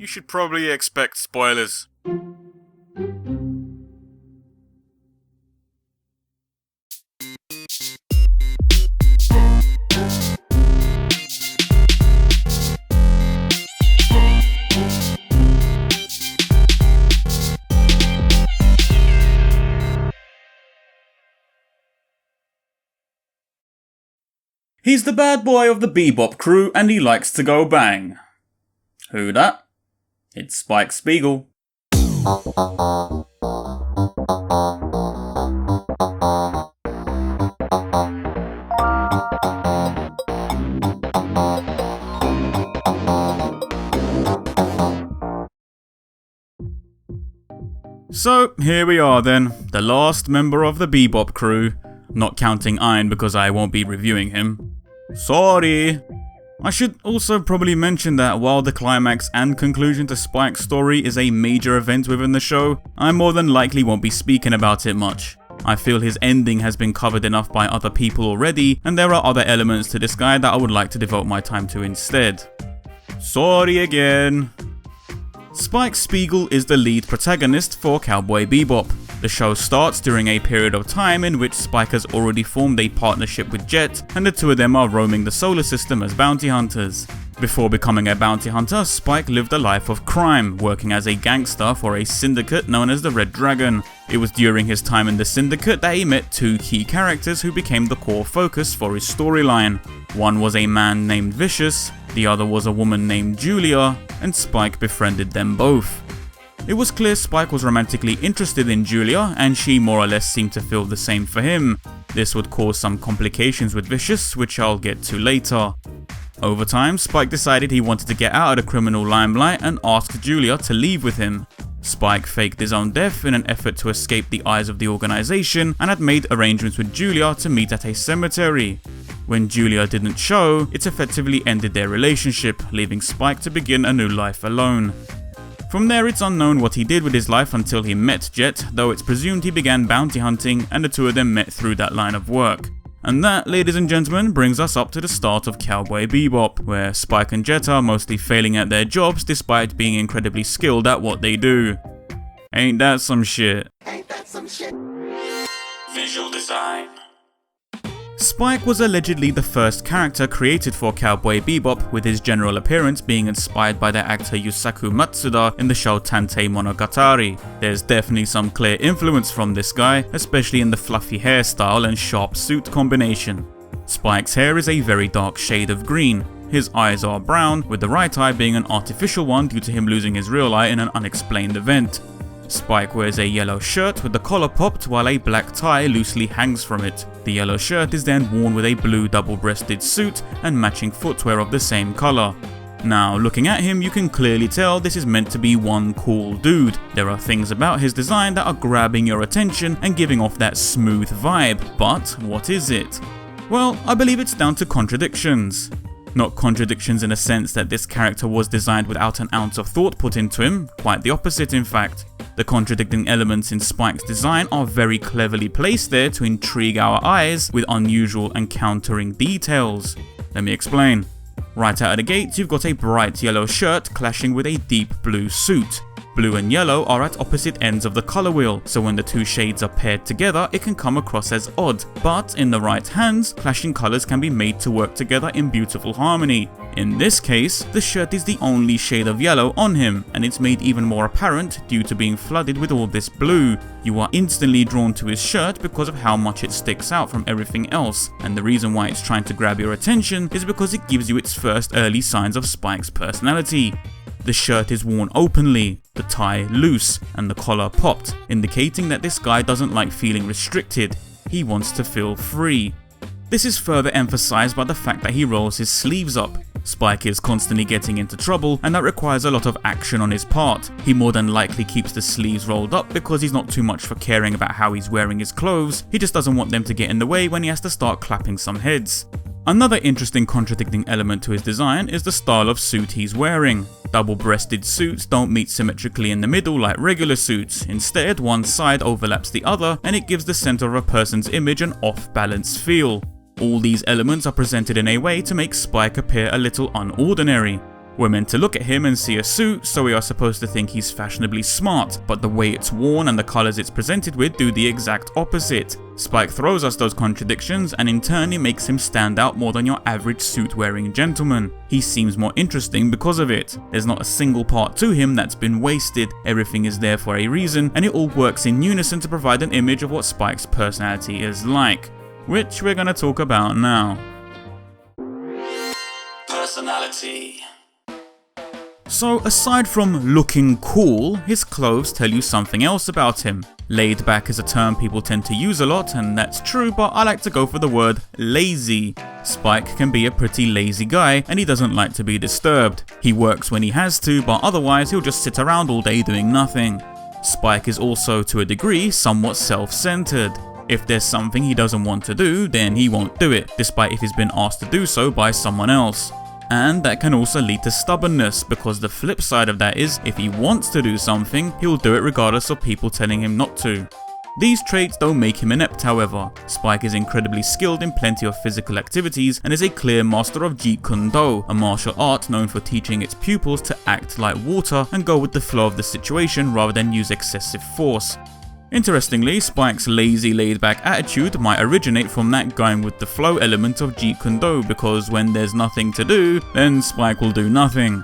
you should probably expect spoilers. He's the bad boy of the Bebop crew and he likes to go bang. Who dat? It's Spike Spiegel. So, here we are then, the last member of the Bebop crew. Not counting Ein because I won't be reviewing him. Sorry! I should also probably mention that while the climax and conclusion to Spike's story is a major event within the show, I more than likely won't be speaking about it much. I feel his ending has been covered enough by other people already, and there are other elements to this guy that I would like to devote my time to instead. Sorry again! Spike Spiegel is the lead protagonist for Cowboy Bebop. The show starts during a period of time in which Spike has already formed a partnership with Jet, and the two of them are roaming the solar system as bounty hunters. Before becoming a bounty hunter, Spike lived a life of crime, working as a gangster for a syndicate known as the Red Dragon. It was during his time in the syndicate that he met two key characters who became the core focus for his storyline. One was a man named Vicious, the other was a woman named Julia, and Spike befriended them both. It was clear Spike was romantically interested in Julia, and she more or less seemed to feel the same for him. This would cause some complications with Vicious, which I'll get to later. Over time, Spike decided he wanted to get out of the criminal limelight and asked Julia to leave with him. Spike faked his own death in an effort to escape the eyes of the organization and had made arrangements with Julia to meet at a cemetery. When Julia didn't show, it effectively ended their relationship, leaving Spike to begin a new life alone. From there, it's unknown what he did with his life until he met Jet, though it's presumed he began bounty hunting and the two of them met through that line of work. And that, ladies and gentlemen, brings us up to the start of Cowboy Bebop, where Spike and Jet are mostly failing at their jobs despite being incredibly skilled at what they do. Ain't that some shit? Ain't that some shit? Visual design. Spike was allegedly the first character created for Cowboy Bebop, with his general appearance being inspired by the actor Yusaku Matsuda in the show Tantei Monogatari. There's definitely some clear influence from this guy, especially in the fluffy hairstyle and sharp suit combination. Spike's hair is a very dark shade of green. His eyes are brown, with the right eye being an artificial one due to him losing his real eye in an unexplained event. Spike wears a yellow shirt with the collar popped while a black tie loosely hangs from it. The yellow shirt is then worn with a blue double-breasted suit and matching footwear of the same colour. Now, looking at him, you can clearly tell this is meant to be one cool dude. There are things about his design that are grabbing your attention and giving off that smooth vibe, but what is it? Well, I believe it's down to contradictions. Not contradictions in a sense that this character was designed without an ounce of thought put into him, quite the opposite in fact. The contradicting elements in Spike's design are very cleverly placed there to intrigue our eyes with unusual and countering details. Let me explain. Right out of the gate, you've got a bright yellow shirt clashing with a deep blue suit. Blue and yellow are at opposite ends of the colour wheel, so when the two shades are paired together it can come across as odd, but in the right hands, clashing colours can be made to work together in beautiful harmony. In this case, the shirt is the only shade of yellow on him, and it's made even more apparent due to being flooded with all this blue. You are instantly drawn to his shirt because of how much it sticks out from everything else, and the reason why it's trying to grab your attention is because it gives you its first early signs of Spike's personality. The shirt is worn openly, the tie loose, and the collar popped, indicating that this guy doesn't like feeling restricted, he wants to feel free. This is further emphasized by the fact that he rolls his sleeves up. Spike is constantly getting into trouble, and that requires a lot of action on his part. He more than likely keeps the sleeves rolled up because he's not too much for caring about how he's wearing his clothes, he just doesn't want them to get in the way when he has to start clapping some heads. Another interesting contradicting element to his design is the style of suit he's wearing. Double-breasted suits don't meet symmetrically in the middle like regular suits, instead one side overlaps the other and it gives the center of a person's image an off-balance feel. All these elements are presented in a way to make Spike appear a little unordinary. We're meant to look at him and see a suit, so we are supposed to think he's fashionably smart, but the way it's worn and the colours it's presented with do the exact opposite. Spike throws us those contradictions, and in turn it makes him stand out more than your average suit-wearing gentleman. He seems more interesting because of it. There's not a single part to him that's been wasted, everything is there for a reason, and it all works in unison to provide an image of what Spike's personality is like, which we're gonna talk about now. Personality. So aside from looking cool, his clothes tell you something else about him. Laid back is a term people tend to use a lot, and that's true, but I like to go for the word lazy. Spike can be a pretty lazy guy, and he doesn't like to be disturbed. He works when he has to, but otherwise he'll just sit around all day doing nothing. Spike is also, to a degree, somewhat self-centered. If there's something he doesn't want to do, then he won't do it, despite if he's been asked to do so by someone else. And that can also lead to stubbornness, because the flip side of that is, if he wants to do something, he'll do it regardless of people telling him not to. These traits don't make him inept, however. Spike is incredibly skilled in plenty of physical activities and is a clear master of Jeet Kune Do, a martial art known for teaching its pupils to act like water and go with the flow of the situation rather than use excessive force. Interestingly, Spike's lazy, laid-back attitude might originate from that going with the flow element of Jeet Kune Do, because when there's nothing to do, then Spike will do nothing.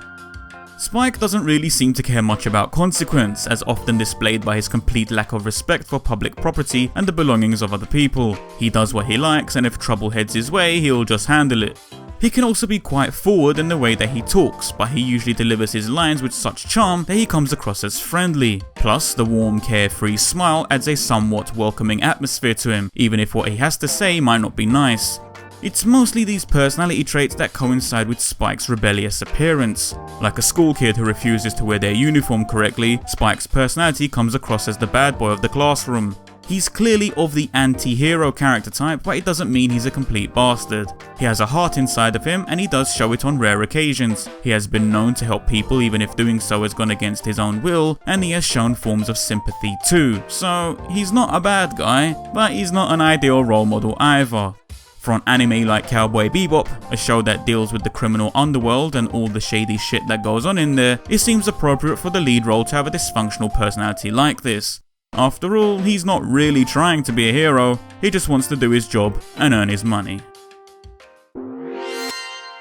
Spike doesn't really seem to care much about consequence, as often displayed by his complete lack of respect for public property and the belongings of other people. He does what he likes, and if trouble heads his way, he'll just handle it. He can also be quite forward in the way that he talks, but he usually delivers his lines with such charm that he comes across as friendly. Plus, the warm, carefree smile adds a somewhat welcoming atmosphere to him, even if what he has to say might not be nice. It's mostly these personality traits that coincide with Spike's rebellious appearance. Like a school kid who refuses to wear their uniform correctly, Spike's personality comes across as the bad boy of the classroom. He's clearly of the anti-hero character type, but it doesn't mean he's a complete bastard. He has a heart inside of him, and he does show it on rare occasions. He has been known to help people even if doing so has gone against his own will, and he has shown forms of sympathy too. So he's not a bad guy, but he's not an ideal role model either. For an anime like Cowboy Bebop, a show that deals with the criminal underworld and all the shady shit that goes on in there, it seems appropriate for the lead role to have a dysfunctional personality like this. After all, he's not really trying to be a hero, he just wants to do his job and earn his money.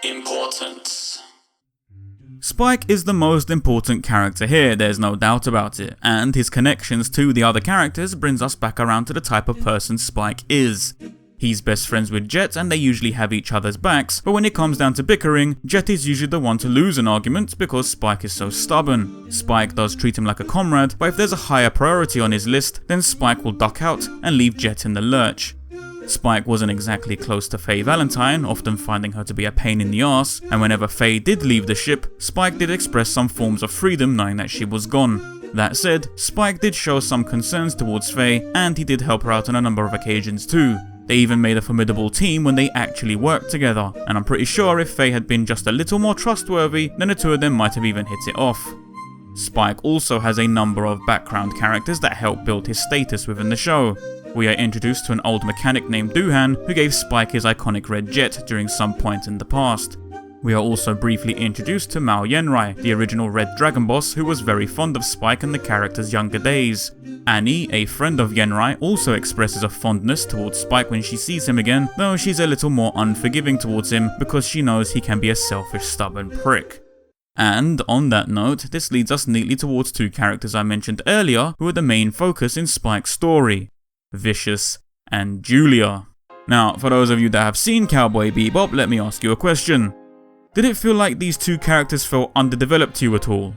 Importance. Spike is the most important character here, there's no doubt about it, and his connections to the other characters brings us back around to the type of person Spike is. He's best friends with Jet and they usually have each other's backs, but when it comes down to bickering, Jet is usually the one to lose an argument because Spike is so stubborn. Spike does treat him like a comrade, but if there's a higher priority on his list, then Spike will duck out and leave Jet in the lurch. Spike wasn't exactly close to Faye Valentine, often finding her to be a pain in the ass, and whenever Faye did leave the ship, Spike did express some forms of freedom knowing that she was gone. That said, Spike did show some concerns towards Faye, and he did help her out on a number of occasions too. They even made a formidable team when they actually worked together, and I'm pretty sure if Faye had been just a little more trustworthy, then the two of them might have even hit it off. Spike also has a number of background characters that help build his status within the show. We are introduced to an old mechanic named Doohan, who gave Spike his iconic red jet during some point in the past. We are also briefly introduced to Mao Yenrai, the original Red Dragon boss who was very fond of Spike in the character's younger days. Annie, a friend of Yenrai, also expresses a fondness towards Spike when she sees him again, though she's a little more unforgiving towards him because she knows he can be a selfish, stubborn prick. And on that note, this leads us neatly towards two characters I mentioned earlier who are the main focus in Spike's story, Vicious and Julia. Now, for those of you that have seen Cowboy Bebop, let me ask you a question. Did it feel like these two characters felt underdeveloped to you at all?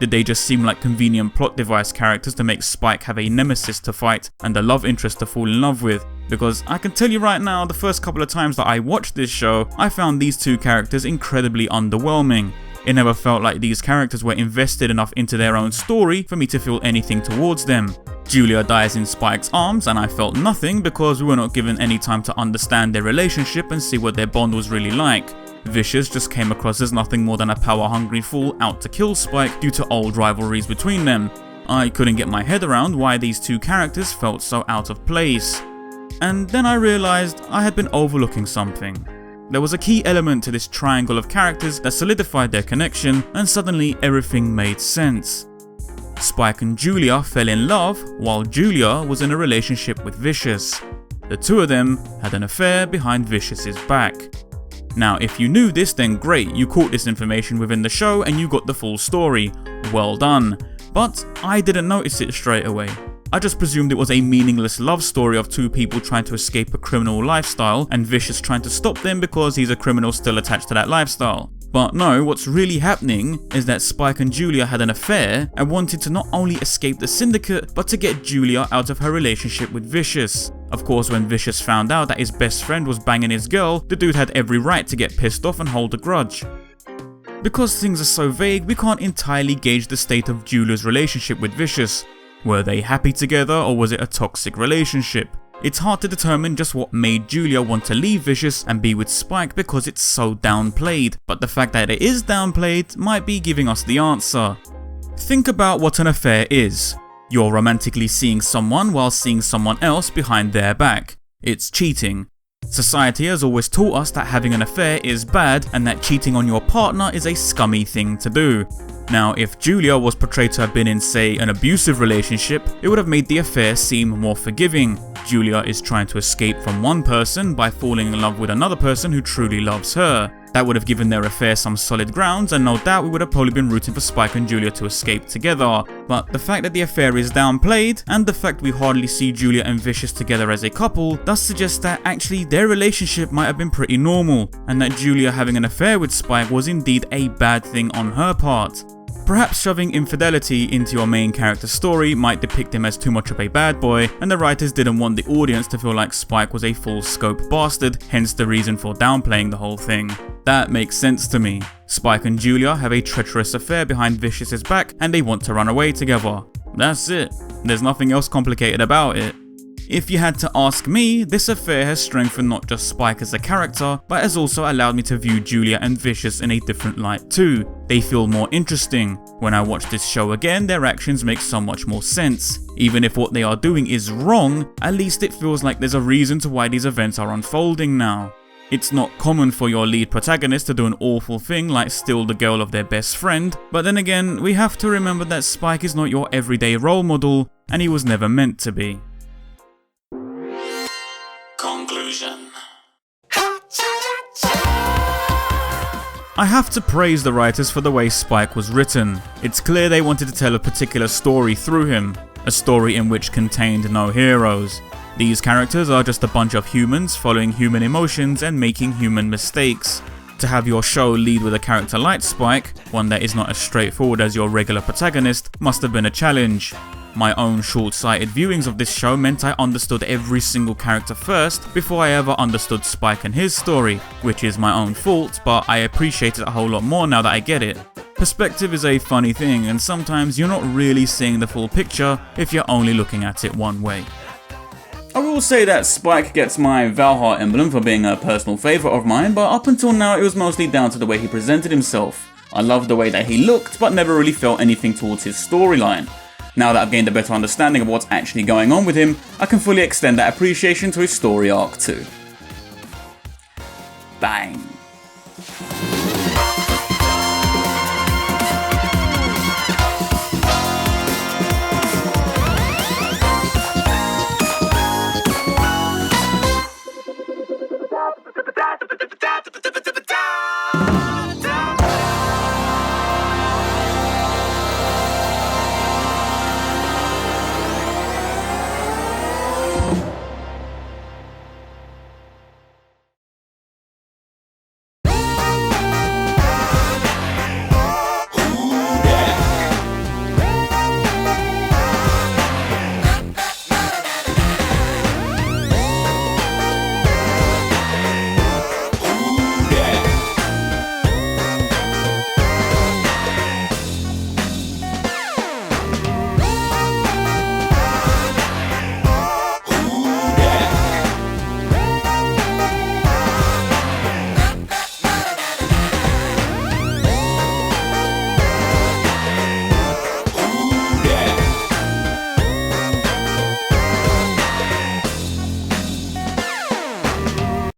Did they just seem like convenient plot device characters to make Spike have a nemesis to fight and a love interest to fall in love with? Because I can tell you right now, the first couple of times that I watched this show, I found these two characters incredibly underwhelming. It never felt like these characters were invested enough into their own story for me to feel anything towards them. Julia dies in Spike's arms and I felt nothing because we were not given any time to understand their relationship and see what their bond was really like. Vicious just came across as nothing more than a power-hungry fool out to kill Spike due to old rivalries between them. I couldn't get my head around why these two characters felt so out of place. And then I realized I had been overlooking something. There was a key element to this triangle of characters that solidified their connection, and suddenly everything made sense. Spike and Julia fell in love while Julia was in a relationship with Vicious. The two of them had an affair behind Vicious's back. Now, if you knew this, then great, you caught this information within the show and you got the full story. Well done. But I didn't notice it straight away. I just presumed it was a meaningless love story of two people trying to escape a criminal lifestyle and Vicious trying to stop them because he's a criminal still attached to that lifestyle. But no, what's really happening is that Spike and Julia had an affair and wanted to not only escape the syndicate, but to get Julia out of her relationship with Vicious. Of course, when Vicious found out that his best friend was banging his girl, the dude had every right to get pissed off and hold a grudge. Because things are so vague, we can't entirely gauge the state of Julia's relationship with Vicious. Were they happy together or was it a toxic relationship? It's hard to determine just what made Julia want to leave Vicious and be with Spike because it's so downplayed, but the fact that it is downplayed might be giving us the answer. Think about what an affair is. You're romantically seeing someone while seeing someone else behind their back. It's cheating. Society has always taught us that having an affair is bad and that cheating on your partner is a scummy thing to do. Now, if Julia was portrayed to have been in, say, an abusive relationship, it would have made the affair seem more forgiving. Julia is trying to escape from one person by falling in love with another person who truly loves her. That would have given their affair some solid grounds, and no doubt we would have probably been rooting for Spike and Julia to escape together. But the fact that the affair is downplayed, and the fact we hardly see Julia and Vicious together as a couple, does suggest that actually their relationship might have been pretty normal, and that Julia having an affair with Spike was indeed a bad thing on her part. Perhaps shoving infidelity into your main character's story might depict him as too much of a bad boy, and the writers didn't want the audience to feel like Spike was a full-scope bastard, hence the reason for downplaying the whole thing. That makes sense to me. Spike and Julia have a treacherous affair behind Vicious's back, and they want to run away together. That's it. There's nothing else complicated about it. If you had to ask me, this affair has strengthened not just Spike as a character, but has also allowed me to view Julia and Vicious in a different light too. They feel more interesting. When I watch this show again, their actions make so much more sense. Even if what they are doing is wrong, at least it feels like there's a reason to why these events are unfolding now. It's not common for your lead protagonist to do an awful thing like steal the girl of their best friend, but then again, we have to remember that Spike is not your everyday role model, and he was never meant to be. Conclusion. I have to praise the writers for the way Spike was written. It's clear they wanted to tell a particular story through him, a story in which contained no heroes. These characters are just a bunch of humans following human emotions and making human mistakes. To have your show lead with a character like Spike, one that is not as straightforward as your regular protagonist, must have been a challenge. My own short-sighted viewings of this show meant I understood every single character first before I ever understood Spike and his story, which is my own fault, but I appreciate it a whole lot more now that I get it. Perspective is a funny thing, and sometimes you're not really seeing the full picture if you're only looking at it one way. I will say that Spike gets my Valhalla emblem for being a personal favourite of mine, but up until now it was mostly down to the way he presented himself. I loved the way that he looked, but never really felt anything towards his storyline. Now that I've gained a better understanding of what's actually going on with him, I can fully extend that appreciation to his story arc too. Bang.